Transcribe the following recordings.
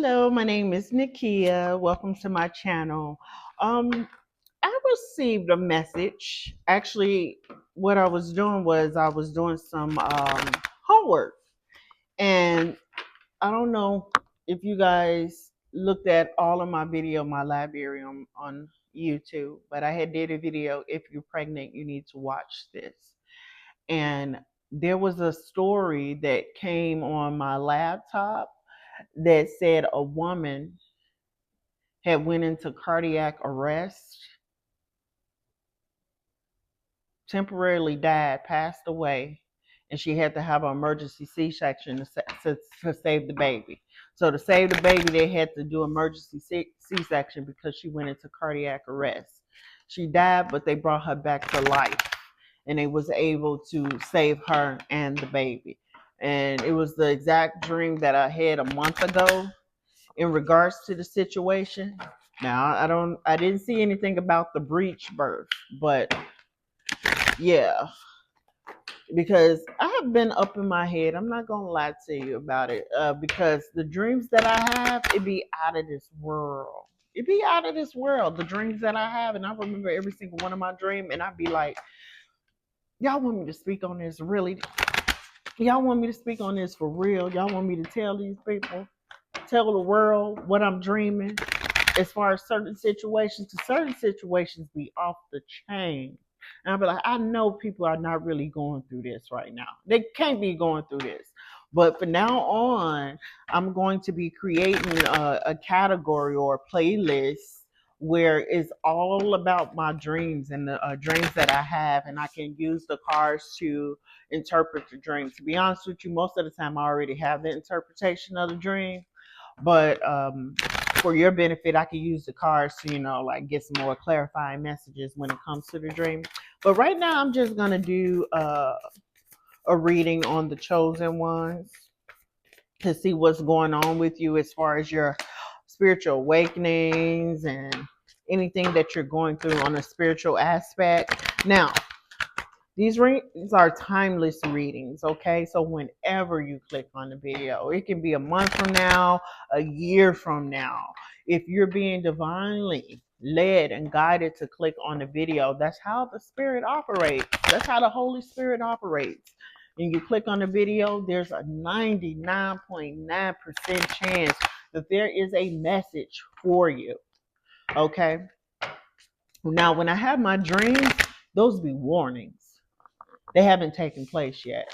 Hello, my name is Nikia. Welcome to my channel. I received a message. Actually, what I was doing was I was doing some homework, and I don't know if you guys looked at all of my video, my library on YouTube, but I had did a video. If you're pregnant, you need to watch this. And there was a story that came on my laptop that said a woman had went into cardiac arrest, temporarily died, passed away, and she had to have an emergency C-section to save the baby. So to save the baby, they had to do emergency C-section because she went into cardiac arrest. She died, but they brought her back to life, and they was able to save her and the baby. And it was the exact dream that I had a month ago in regards to the situation. Now I didn't see anything about the breech birth, but yeah, because I have been up in my head. I'm not gonna lie to you about it, because the dreams that I have, it be out of this world. It be out of this world. The dreams that I have, and I remember every single one of my dreams, and I'd be like, "Y'all want me to speak on this? Really? Y'all want me to speak on this for real? Y'all want me to tell these people, tell the world what I'm dreaming?" As far as certain situations, to certain situations be off the chain. And I'll be like, I know people are not really going through this right now. They can't be going through this. But from now on, I'm going to be creating a category or a playlist where it's all about my dreams and the dreams that I have, and I can use the cards to interpret the dream. To be honest with you, most of the time I already have the interpretation of the dream, but for your benefit, I can use the cards to, like get some more clarifying messages when it comes to the dream. But right now, I'm just gonna do a reading on the chosen ones to see what's going on with you as far as your spiritual awakenings and anything that you're going through on a spiritual aspect. Now, these readings are timeless readings, okay? So whenever you click on the video, it can be a month from now, a year from now. If you're being divinely led and guided to click on the video, that's how the Spirit operates. That's how the Holy Spirit operates. And you click on the video, there's a 99.9% chance that there is a message for you, okay? Now, when I have my dreams, those be warnings. They haven't taken place yet.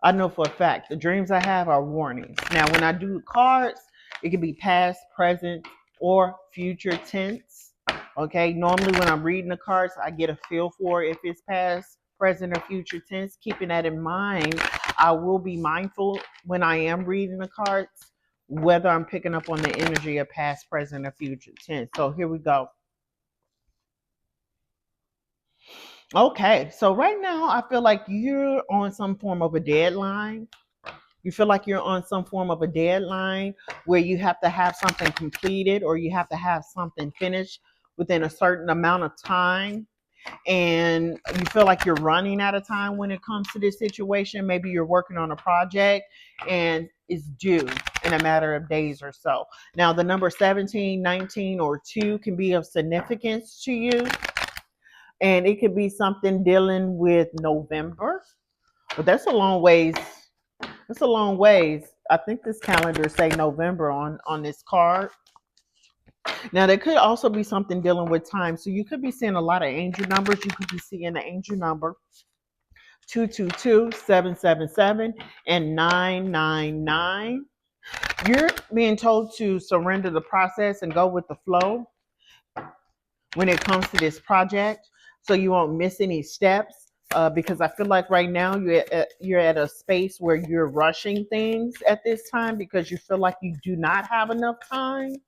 I know for a fact the dreams I have are warnings. Now, when I do cards, it can be past, present, or future tense. Okay, normally when I'm reading the cards, I get a feel for if it's past, present, or future tense. Keeping that in mind, I will be mindful when I am reading the cards whether I'm picking up on the energy of past, present, or future tense. So here we go. Okay, so right now I feel like you're on some form of a deadline. You feel like you're on some form of a deadline where you have to have something completed or you have to have something finished within a certain amount of time. And you feel like you're running out of time when it comes to this situation. Maybe you're working on a project and it's due in a matter of days or so. Now, the number 17, 19, or 2 can be of significance to you. And it could be something dealing with November, but that's a long ways. That's a long ways. I think this calendar say November on this card. Now there could also be something dealing with time. So you could be seeing a lot of angel numbers. You could be seeing the angel number 222, 777, and 999. You're being told to surrender the process and go with the flow when it comes to this project, so you won't miss any steps. Because I feel like right now you're at a space where you're rushing things at this time because you feel like you do not have enough time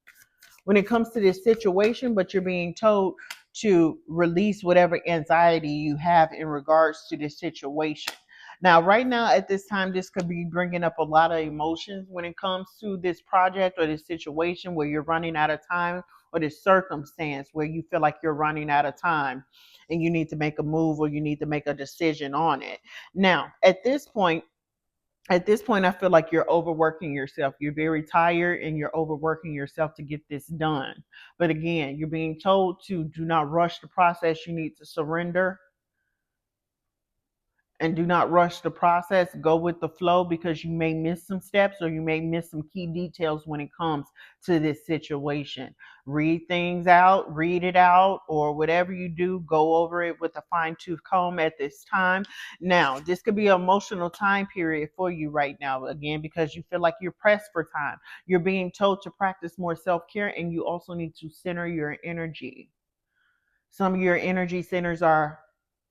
when it comes to this situation, but you're being told to release whatever anxiety you have in regards to this situation. Now, right now at this time, this could be bringing up a lot of emotions when it comes to this project or this situation where you're running out of time, or this circumstance where you feel like you're running out of time and you need to make a move or you need to make a decision on it. Now, at this point, At this point, I feel like you're overworking yourself. You're very tired and you're overworking yourself to get this done. But again, you're being told to do not rush the process. You need to surrender and do not rush the process. Go with the flow, because you may miss some steps or you may miss some key details when it comes to this situation. Read things out, read it out, or whatever you do, go over it with a fine-tooth comb at this time. Now, this could be an emotional time period for you right now, again, because you feel like you're pressed for time. You're being told to practice more self-care, and you also need to center your energy. Some of your energy centers are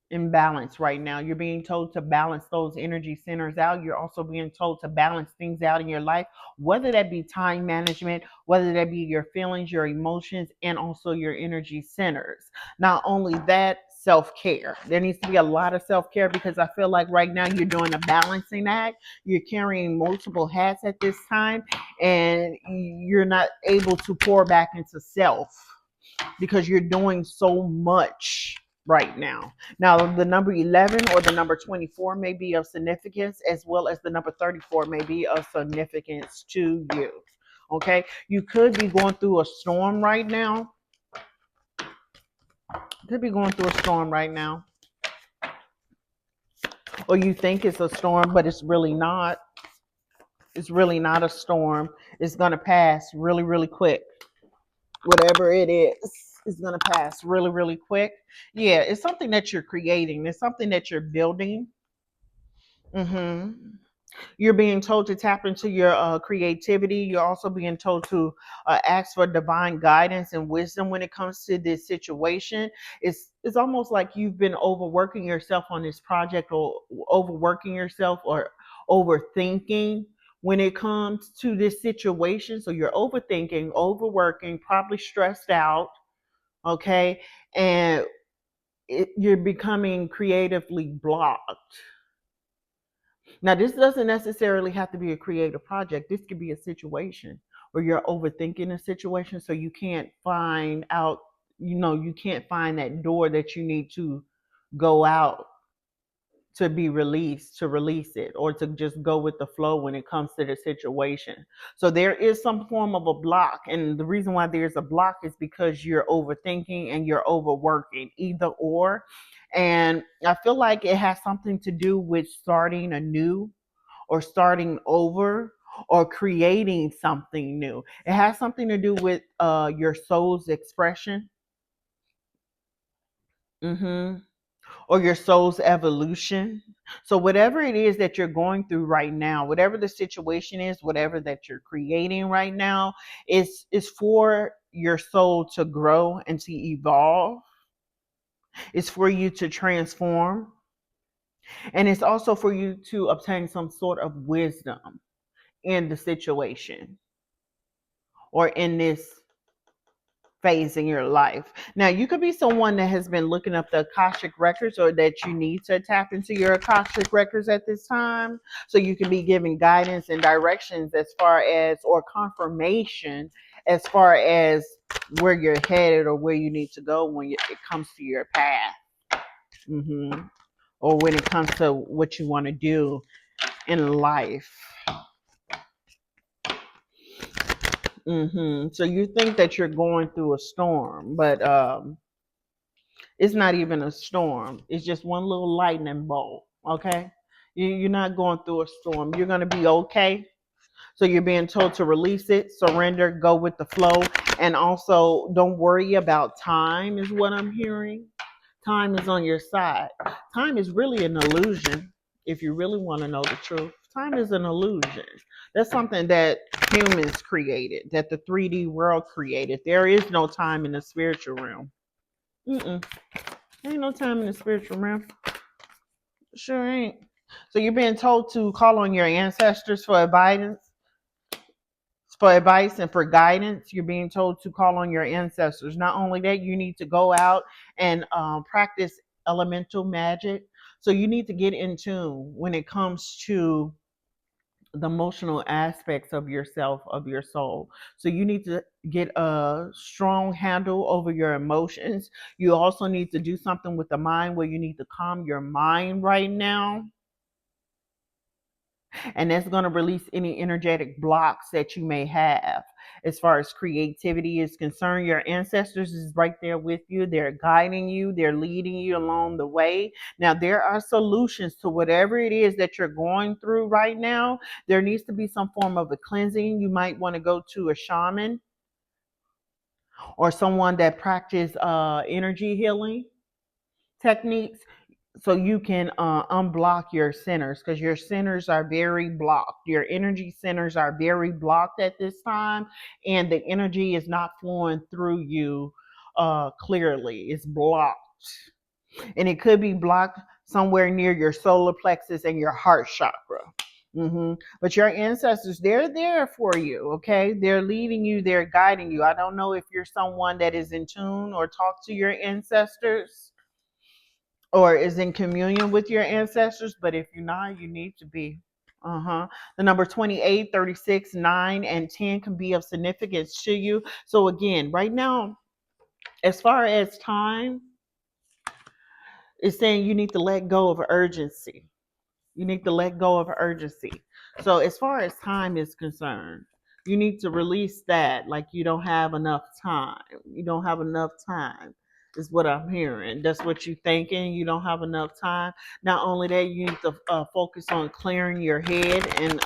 imbalance right now. You're being told to balance those energy centers out. You're also being told to balance things out in your life, whether that be time management, whether that be your feelings, your emotions, and also your energy centers. Not only that, self-care. There needs to be a lot of self-care, because I feel like right now you're doing a balancing act. You're carrying multiple hats at this time, and you're not able to pour back into self because you're doing so much right now. Now, the number 11 or the number 24 may be of significance, as well as the number 34 may be of significance to you. Okay, you could be going through a storm right now. Could be going through a storm right now, or you think it's a storm, but it's really not. It's really not a storm. It's going to pass really, really quick. Whatever it is going to pass really, really quick. Yeah, it's something that you're creating. It's something that you're building. hmm You're being told to tap into your creativity. You're also being told to ask for divine guidance and wisdom when it comes to this situation. It's almost like you've been overworking yourself on this project, or overworking yourself, or overthinking when it comes to this situation. So you're overthinking, overworking, probably stressed out. Okay, and you're becoming creatively blocked. Now, this doesn't necessarily have to be a creative project. This could be a situation where you're overthinking a situation, so you can't find out, you can't find that door that you need to go out to be released, to release it, or to just go with the flow when it comes to the situation. So there is some form of a block. And the reason why there's a block is because you're overthinking and you're overworking, either or. And I feel like it has something to do with starting anew, or starting over, or creating something new. It has something to do with your soul's expression. hmm or your soul's evolution. So, whatever it is that you're going through right now, whatever the situation is, whatever that you're creating right now, is for your soul to grow and to evolve. It's for you to transform. And it's also for you to obtain some sort of wisdom in the situation, or in this phase in your life. Now, you could be someone that has been looking up the Akashic records, or that you need to tap into your Akashic records at this time. So you can be giving guidance and directions, as far as, or confirmation as far as where you're headed, or where you need to go when it comes to your path. hmm Or when it comes to what you want to do in life. So you think that you're going through a storm, but it's not even a storm. It's just one little lightning bolt. Okay, you're not going through a storm. You're gonna be okay. So you're being told to release it, surrender, go with the flow, and also don't worry about time. Is what I'm hearing. Time is on your side. Time is really an illusion. If you really want to know the truth, time is an illusion. That's something that humans created, that the 3D world created. There is no time in the spiritual realm. Mm-mm. Ain't no time in the spiritual realm. Sure ain't. So you're being told to call on your ancestors for advice and for guidance. You're being told to call on your ancestors. Not only that, you need to go out and practice elemental magic. So you need to get in tune when it comes to the emotional aspects of yourself, of your soul. So you need to get a strong handle over your emotions. You also need to do something with the mind, where you need to calm your mind right now. And that's going to release any energetic blocks that you may have. As far as creativity is concerned, your ancestors is right there with you. They're guiding you, they're leading you along the way. Now, there are solutions to whatever it is that you're going through right now. There needs to be some form of a cleansing. You might want to go to a shaman or someone that practice energy healing techniques, so you can unblock your centers, because your centers are very blocked. Your energy centers are very blocked at this time, and the energy is not flowing through you clearly. It's blocked, and it could be blocked somewhere near your solar plexus and your heart chakra. But your ancestors, they're there for you, okay? They're leading you, they're guiding you. I don't know if you're someone that is in tune or talk to your ancestors or is in communion with your ancestors, but if you're not, you need to be. The number 28, 36, 9, and 10 can be of significance to you. So again, right now, as far as time, it's saying you need to let go of urgency. You need to let go of urgency. So as far as time is concerned, you need to release that. Like you don't have enough time. You don't have enough time is what I'm hearing. That's what you're thinking. You don't have enough time. Not only that, you need to focus on clearing your head and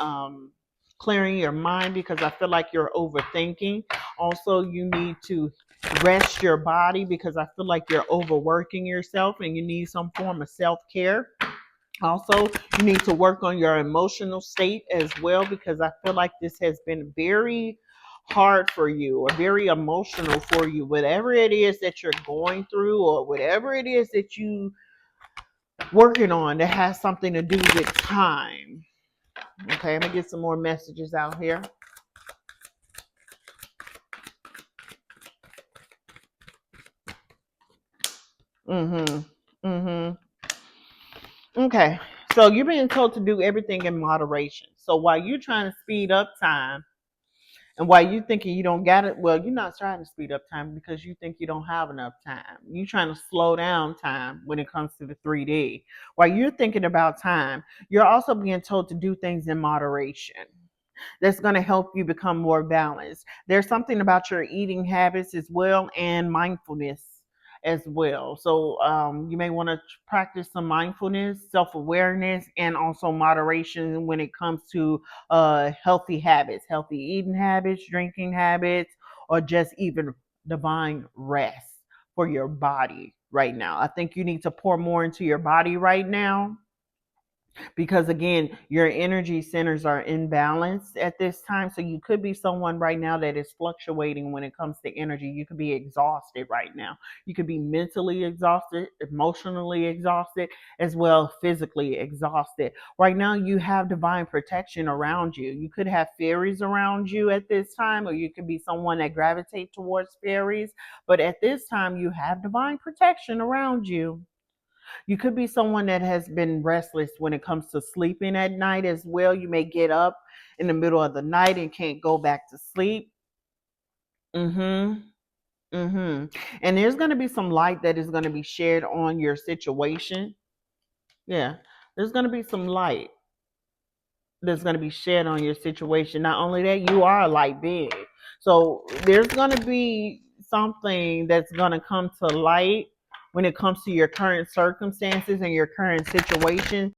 clearing your mind, because I feel like you're overthinking. Also, you need to rest your body, because I feel like you're overworking yourself and you need some form of self-care. Also, you need to work on your emotional state as well, because I feel like this has been very hard for you or very emotional for you. Whatever it is that you're going through or whatever it is that you working on that has something to do with time. Okay, let me get some more messages out here. Okay, so you're being told to do everything in moderation. So while you're trying to speed up time, and while you thinking you don't got it, well, you're not trying to speed up time because you think you don't have enough time. You're trying to slow down time when it comes to the 3D. While you're thinking about time, you're also being told to do things in moderation. That's going to help you become more balanced. There's something about your eating habits as well, and mindfulness as well. So you may want to practice some mindfulness, self-awareness, and also moderation when it comes to healthy habits, healthy eating habits, drinking habits, or just even divine rest for your body right now. I think you need to pour more into your body right now, because again, your energy centers are imbalanced at this time. So you could be someone right now that is fluctuating when it comes to energy. You could be exhausted right now. You could be mentally exhausted, emotionally exhausted, as well as physically exhausted. Right now, you have divine protection around you. You could have fairies around you at this time, or you could be someone that gravitates towards fairies. But at this time, you have divine protection around you. You could be someone that has been restless when it comes to sleeping at night as well. You may get up in the middle of the night and can't go back to sleep. Mm-hmm. Mm-hmm. And there's going to be some light that is going to be shared on your situation. Yeah. There's going to be some light that's going to be shed on your situation. Not only that, you are a light being. So there's going to be something that's going to come to light when it comes to your current circumstances and your current situation.